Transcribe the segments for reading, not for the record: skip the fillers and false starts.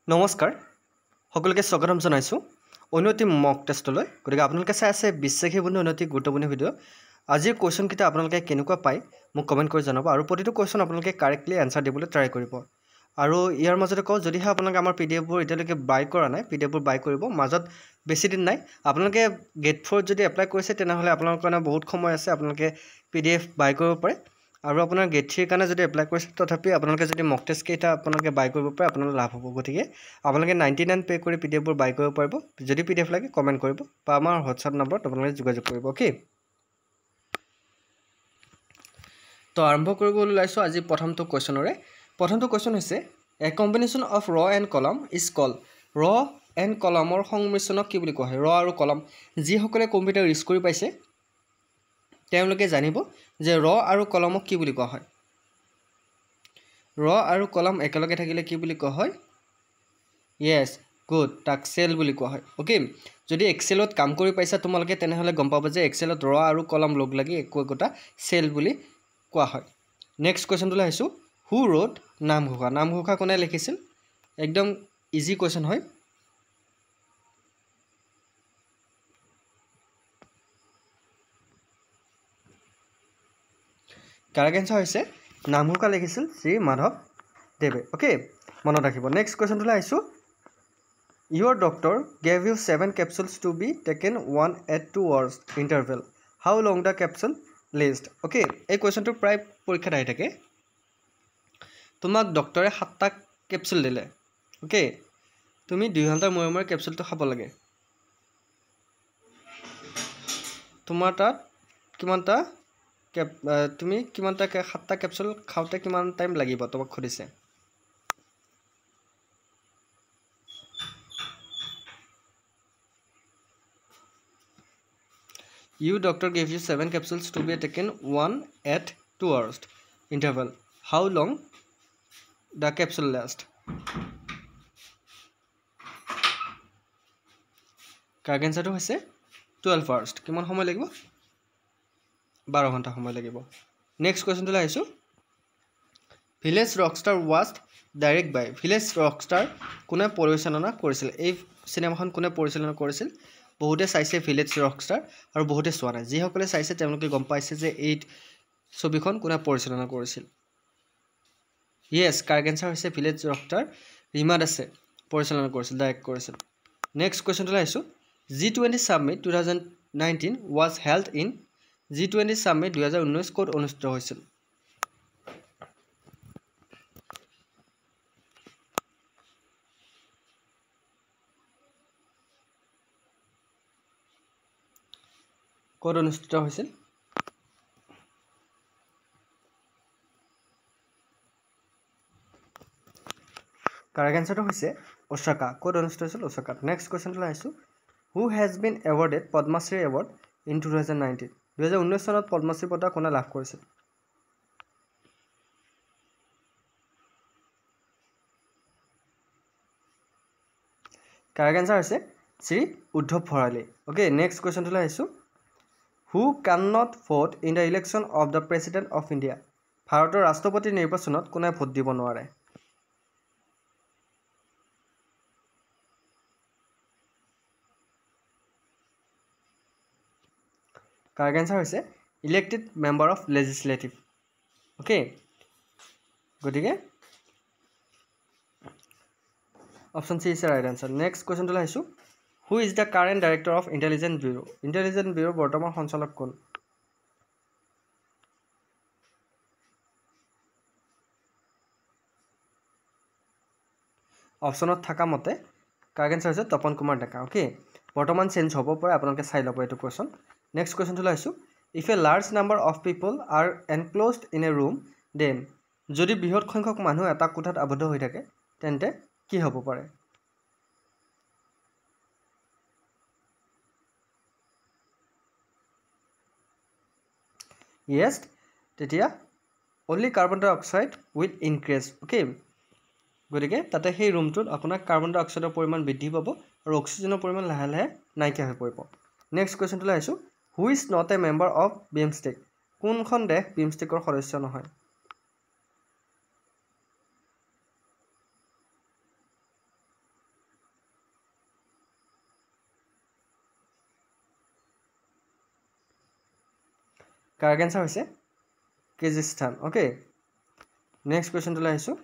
নমস্কাৰ সকলোকে স্বাগতম জনাইছো উন্নতি মক টেষ্টলৈ গতিকে আপোনালোকে চাই আছে বিশ্বাসী বন্ধু উন্নতি গুৰুত্বপূৰ্ণ ভিডিঅ' আজিৰ কোৱেশ্চন কিটা আপোনালোকে কেনেকুৱা পায় মোক কমেন্ট কৰি জনাব আৰু প্ৰতিটো কোৱেশ্চন আপোনালোকে কাৰেক্টলি আনসাৰ দিবলৈ ট্ৰাই কৰিব আৰু ইয়াৰ মাজতে কওঁ যদিহে আপোনালোকে আমাৰ পিডিএফ বোৰ এতিয়ালৈকে বাই কৰা নাই পিডিএফ বোৰ বাই কৰিব মাজত বেছি দিন নাই আপোনালোকে গেট 4 যদি এপ্লাই কৰিছে তেনেহলে আপোনালোকৰ কাৰণে বহুত সময় আছে আপোনালোকে পিডিএফ বাই কৰিব পাৰে আৰু আপোনাৰ গেট 3 কাৰণে যদি এপ্লাই কৰিছে তথাপি আপোনালোকে যদি মক টেষ্ট কেইটা আপোনালোকে বাই কৰিব পাৰে আপোনালোকৰ লাভ হ'ব গতিকে আপোনালোকে 99 পে কৰি পিডিএফ বোৰ বাই কৰিব পাৰিব যদি পিডিএফ লাগে কমেন্ট কৰিব বা আমাৰ হোৱাটছআপ নম্বৰত আপোনালোকে যোগাযোগ কৰিব ওকে তো আৰম্ভ কৰিবলৈ লাইছো আজি প্ৰথমটো কোৱেশ্চনৰে প্ৰথমটো কোৱেশ্চন হৈছে এ কম্বিনেশ্যন অফ ৰ এণ্ড কলম ইজ কল্ড ৰ এণ্ড কলমৰ সংমিশ্ৰণক কি বুলি কোৱা হয় ৰ আৰু কলম যি সকলে কম্পিউটাৰ ইউজ কৰি পাইছে তেওঁলোকে জানিব যে ৰ আৰু কলমক কি বুলি কোৱা হয় ৰ আৰু কলম একেলগে থাকিলে কি বুলি কোৱা হয় yes good তাক সেল বুলি কোৱা হয় ওকে যদি এক্সেলত কাম কৰি পাইছা তোমালোকে তেনেহলে গম পাবা যে এক্সেলত ৰ আৰু কলম লগ লাগি একোটা সেল বুলি কোৱা হয় নেক্সট কোৱেশ্চনটো আহিছো হু ৰোট নামঘোষা কোনে লিখিছিল একদম ইজি কোৱেশ্চন হয় কাৰেক্ট আনসাৰ হৈছে নামঘোষা লিখিছিল শ্ৰী মাধৱ দেৱে ওকে মনত ৰাখিব নেক্সট কোৱেশ্চনটো আহিছো Your doctor gave you 7 capsules to be taken one at 2 hours interval. How long the capsule last? Okay, এই কোৱেশ্চনটো প্ৰায় পৰীক্ষাত আহি থাকে তোমাক ডক্টৰে 7টা ক্যাপসুল দিলে ওকে তুমি 2 ঘণ্টাৰ মূৰে মূৰে ক্যাপসুলটো খাব লাগে তোমাৰ তাত কিমানটা তুমি কিমানটা 7টা ক্যাপসুল খাওঁতে কিমান টাইম লাগিব তোমাক খুদিছে You doctor gave you 7 capsules to be taken one at 2 hours interval. How long the capsule last? Correct answer to hoise 12 hours. কিমান সময় লাগিব 12 ঘণ্টা সময় লাগিব নেক্সট কোৱেশ্চন টো লাইছো village rockstar was direct by village rockstar কোনে পৰিচালনা কৰিছিল এই সিনেমাখন কোনে পৰিচালনা কৰিছিল বহুতে চাইছে ভিলেজ ৰকষ্টাৰ আৰু বহুতে চোৱা নাই যি সকলে চাইছে তেওঁলোকে গম পাইছে যে এই ছবিখন কোনে পৰিচালনা কৰিছিল yes correct answer হৈছে ভিলেজ ৰকষ্টাৰ ৰীমা দাসে পৰিচালনা কৰিছিল ডাইৰেক্ট কৰিছিল নেক্সট কোৱেশ্চন টো লাইছো G20 summit 2019 was held in G20 summit 2019 ক'ত অনুষ্ঠিত হৈছিল ক'ত অনুষ্ঠিত হৈছিল কাৰেক্ট আনসাৰটো হৈছে ওসাকা ক'ত অনুষ্ঠিত হৈছিল ওসাকাত নেক্সট কোৱেশ্চনটো লাইছো who has been awarded Padmashri award in 2019 2019 চনত পদ্মশ্ৰী বঁটা কোনে লাভ কৰিছিল কাৰেক্ট আনসাৰ হৈছে শ্ৰী উদ্ধৱ ভৰালী ওকে নেক্সট কোৱেশ্চনটো লাইছো who cannot vote in the election of the president of India ভাৰতৰ ৰাষ্ট্ৰপতি নিৰ্বাচনত কোনে ভোট দিব নোৱাৰে Correct answer হৈছে elected member of legislative okay গতিকে option C is the right answer next question to লাইছো who is the current director of intelligence bureau বৰ্তমান সঞ্চালক কোন অপচনত থাকা মতে কাৰেক্ট আনসাৰ হৈছে তপন কুমাৰ ডেকা ওকে বৰ্তমান চেঞ্জ হ'ব পাৰে আপোনালোকে চাই ল'ব এইটো কোৱেশ্চন নেক্সট কোৱেশ্চন টো লাইছো if a large number of people are enclosed in a room then যদি বৃহৎ সংখ্যক মানুহ এটা কোঠাত আবদ্ধ হৈ থাকে তেন্তে কি হ'ব পাৰে yes তেতিয়া only carbon dioxide will increase okay গতিকে তাতে সেই ৰুমটোত আপোনাৰ কাৰ্বন ডাই অক্সাইডৰ পৰিমাণ বৃদ্ধি পাব আৰু অক্সিজেনৰ পৰিমাণ লাহে লাহে নাইকিয়া হৈ পৰিব নেক্সট কোৱেশ্চনটো লাইছো who is not a member of BIMSTEC কোনখন দেশ BIMSTECৰ সদস্য নহয় কাৰেক্ট এনসাৰ হৈছে কিৰ্গিস্তান ওকে নেক্সট কোৱেশ্চনটো আহিছোঁ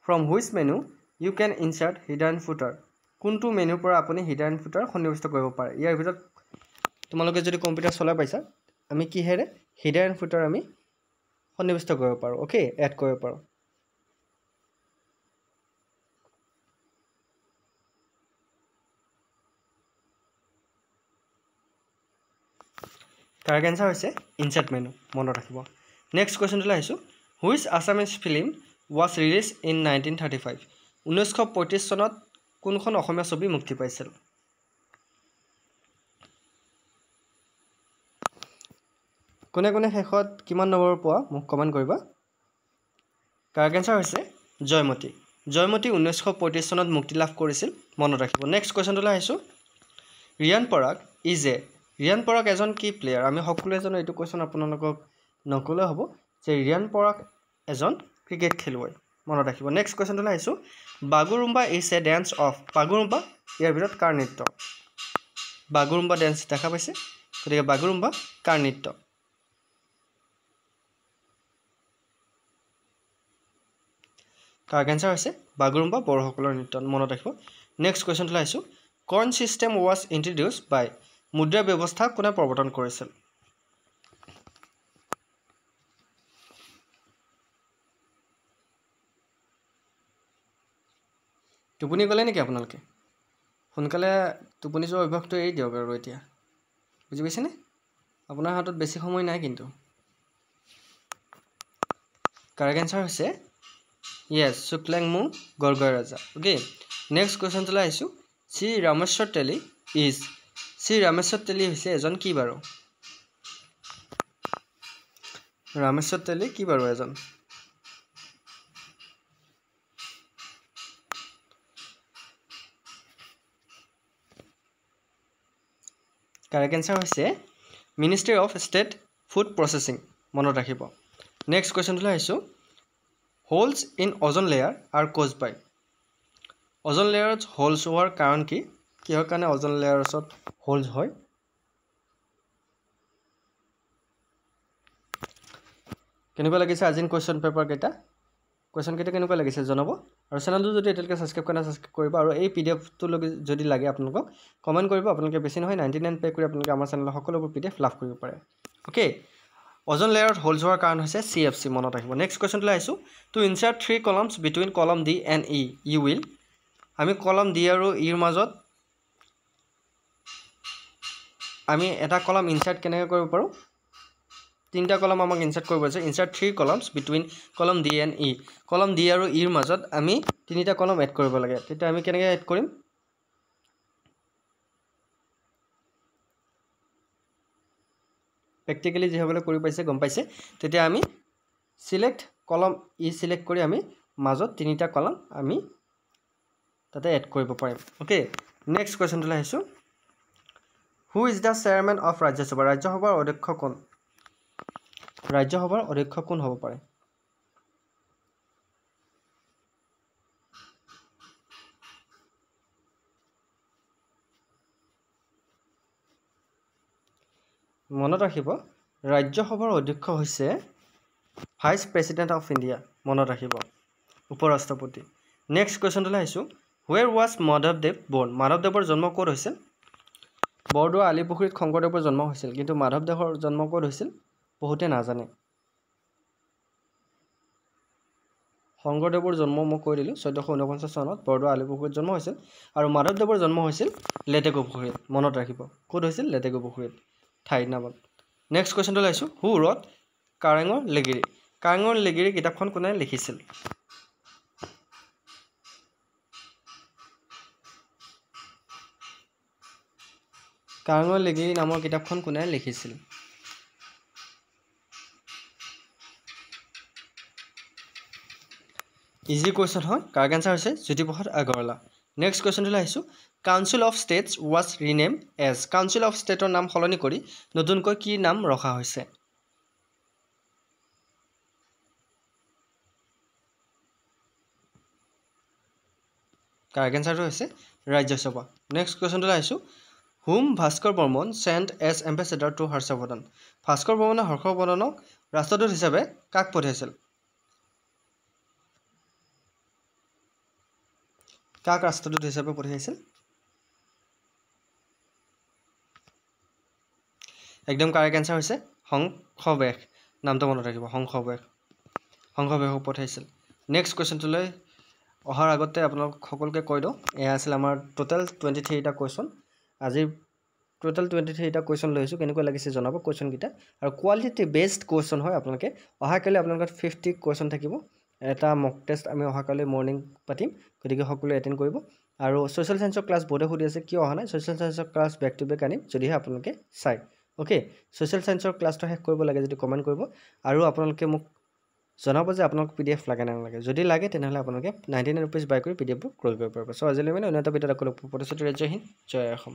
from which menu you can insert header and footer কোনটো মেনুৰ পৰা আপুনি হিডাৰ এণ্ড ফুটাৰ সন্নিৱিষ্ট কৰিব পাৰে ইয়াৰ ভিতৰত তোমালোকে যদি কম্পিউটাৰ চলাই পাইছা আমি কিহেৰে হিডাৰ এণ্ড ফুটাৰ আমি সন্নিৱিষ্ট কৰিব পাৰোঁ ওকে এড কৰিব পাৰোঁ কাৰেক্ট এনসাৰ হৈছে ইনচাৰ্ট মেনু মনত ৰাখিব নেক্সট কোৱেশ্চনটো আহিছোঁ which Assamese film was release in 1935 1935 চনত কোনখন অসমীয়া ছবি মুক্তি পাইছিল কোনে কোনে শেষত কিমান নম্বৰ পোৱা মোক কমেণ্ট কৰিবা কাৰেক্ট এনসাৰ হৈছে জয়মতী জয়মতী 1935 চনত মুক্তি লাভ কৰিছিল মনত ৰাখিব নেক্সট কোৱেশ্চনটো আহিছোঁ ৰিয়ান পৰাগ ইজ এ ৰিয়ান পৰাগ এজন কি প্লেয়াৰ আমি সকলোৱে জানো এইটো কোৱেশ্চন আপোনালোকক নকলে হ'ব যে ৰিয়ান পৰাগ এজন ক্ৰিকেট খেলুৱৈ মনত ৰাখিব নেক্সট কোৱেশ্চনটো আহিছোঁ Bagurumba is a dance of Bagurumba ইয়াৰ ভিতৰত কাৰ নৃত্য বাগুৰুম্বা ডেন্স দেখা পাইছে গতিকে বাগুৰুম্বা কাৰ নৃত্য কাৰেক্ট এনসাৰ হৈছে বাগুৰুম্বা বড়োসকলৰ নৃত্য মনত ৰাখিব নেক্সট কোৱেশ্চনটো আহিছোঁ কইন চিষ্টেম ৱাজ ইন্ট্ৰডিউচ বাই মুদ্ৰা ব্যৱস্থা কোনে প্ৰৱৰ্তন কৰিছিল টোপনি গ'লে নেকি আপোনালোকে সোনকালে টোপনি যোৱাৰ অভ্যাসটো এৰি দিয়ক আৰু এতিয়া বুজি পাইছেনে আপোনাৰ হাতত বেছি সময় নাই কিন্তু কাৰেক্ট এনসাৰ হৈছে Yes, Suklangmu Gorgoy Raja. Okay. Next question to laisu. Sri Rameshwar Teli is Sri Rameshwar Teli is ejon ki baro. Rameshwar Teli ki baro ejon. Correct answer hoise Ministry of State Food Processing. Monot rakhibo. Next question to laisu. Holes in ozone layer are caused by ozone layers holes হোৱাৰ কাৰণ কি কিহৰ কাৰণে ozone layers holes হয় কেনেকুৱা লাগিছে আজিন question paper কেটা question কেটা কেনেকুৱা লাগিছে জনাব আৰু চেনেলটো যদি এতিয়ালৈকে সাবস্ক্ৰাইব কৰা সাবস্ক্ৰাইব কৰিব আৰু এই পিডিএফ টো যদি লাগে আপোনালোকক কমেন্ট কৰিব আপোনালোকে বেছি নহয় 99 পে কৰি আপোনালোকে আমাৰ চেনেলৰ সকলোবোৰ পিডিএফ লাভ কৰিব পাৰে ওকে Ozone layer holes হোৱাৰ কাৰণ হৈছে CFC মনত ৰাখিব নেক্সট কোৱেশ্চন লৈ আইছো two insert 3 columns between column D and E you will আমি কলম D আৰু E ৰ মাজত আমি এটা কলম ইনচাৰ্ট কেনেকৈ কৰিব পাৰো তিনটা কলম আমাক ইনচাৰ্ট কৰিব আছে insert 3 columns between column D and E কলম D আৰু E ৰ মাজত আমি তিনিটা কলম এড কৰিব লাগে তেতিয়া আমি কেনেকৈ এড কৰিম practically যেহবলে কৰি পাইছে গম পাইছে তেতিয়া আমি সিলেক্ট কলম ই সিলেক্ট কৰি আমি মাজত তিনিটা কলম আমি তাতে এড কৰিব পাৰিম ওকে নেক্সট কোৱেশ্চন লৈ আহিছো who is the chairman of Rajya Sabha ৰাজ্যসভাৰ অধ্যক্ষ কোন ৰাজ্যসভাৰ অধ্যক্ষ কোন হ'ব পাৰে মনত ৰাখিব ৰাজ্যসভাৰ অধ্যক্ষ হৈছে ভাইস প্ৰেসিডেন্ট অফ ইন্ডিয়া মনত ৰাখিব উপৰাষ্ট্ৰপতি নেক্সট কোৱেশ্চন লৈ আহিছো where was মাধৱদেৱ born মাধৱদেৱৰ জন্ম ক'ত হৈছিল বৰদোৱা আলিপুখুৰীত শংকৰদেৱৰ জন্ম হৈছিল কিন্তু মাধৱদেৱৰ জন্ম ক'ত হৈছিল বহুতে নাজানে শংকৰদেৱৰ জন্ম মই কৈ দিলো 1449 চনত বৰদোৱা আলিপুখুৰীত জন্ম হৈছিল আৰু মাধৱদেৱৰ জন্ম হৈছিল লেটেকুপুখুৰীত মনত ৰাখিব ক'ত হৈছিল লেটেকুপুখুৰীত ঠাই নামত নেক্সট কোৱেশ্চন লৈ আইছো হু ৰট কাৰেঙৰ লেগিৰি কিতাপখন কোনে লিখিছিল কাৰেঙৰ লেগিৰি নামৰ কিতাপখন কোনে লিখিছিল ইজি কোৱেশ্চন হয় কাৰেক্ট আনসাৰ হৈছে জ্যোতিপ্ৰসাদ আগৰৱালা নেক্সট কোৱেশ্চন লৈ আহিছো council of states was rename as council of ষ্টেটৰ নাম সলনি কৰি নতুনকৈ কি নাম ৰখা হৈছে কাৰেক্ট আনসাৰটো হৈছে ৰাজ্যসভা নেক্সট কোৱেশ্চন লৈ আহিছো whom Bhaskar Barman sent as ambassador to Harshavardhan Bhaskar বৰ্মনে হৰ্ষবৰ্ধনক ৰাষ্ট্ৰদূত হিচাপে কাক পঠিয়াইছিল কাক ৰাষ্ট্ৰদূত হিচাপে পঠিয়াইছিল একদম কাৰেক্ট এনসাৰ হৈছে হংসবেশ নামটো মনত ৰাখিব হংসবেশক পঠাইছিল নেক্সট কুৱেশ্যনটোলৈ অহাৰ আগতে আপোনালোক সকলোকে কৈ দিওঁ এয়া আছিল আমাৰ টোটেল 23টা কুৱেশ্যন আজিৰ টোটেল 23টা কুৱেশ্যন লৈছোঁ কেনেকুৱা লাগিছে জনাব কুৱেশ্যনকেইটা আৰু কোৱালিটি বেছড কুৱেশ্যন হয় আপোনালোকে অহাকালি আপোনালোকৰ 50 কুৱেশ্যন থাকিব এটা মক টেষ্ট আমি অহাকালি মৰ্নিং পাতিম গতিকে সকলোৱে এটেণ্ড কৰিব আৰু ছ'চিয়েল সায়েন্সৰ ক্লাছ বহুতে সুধি আছে কিয় অহা নাই ছ'চিয়েল সায়েন্সৰ ক্লাছ বেক টু বেক আনিম যদিহে আপোনালোকে চাই ওকে ছ'চিয়েল সায়েন্সৰ ক্লাছটো শেষ কৰিব লাগে যদি কমেণ্ট কৰিব আৰু আপোনালোকে মোক জনাব যে আপোনালোক PDF লাগে নে নালাগে যদি লাগে তেনেহ'লে আপোনালোকে 99 ৰুপিজ বাই কৰি PDFবোৰ ক্ৰয় কৰিব পাৰিব চ' আজিলৈ মানে অন্য এটা ভিডিঅ'ত আকৌ লগ পাম প্ৰতিশ্ৰুতি জয় হিন্দ জয় অসম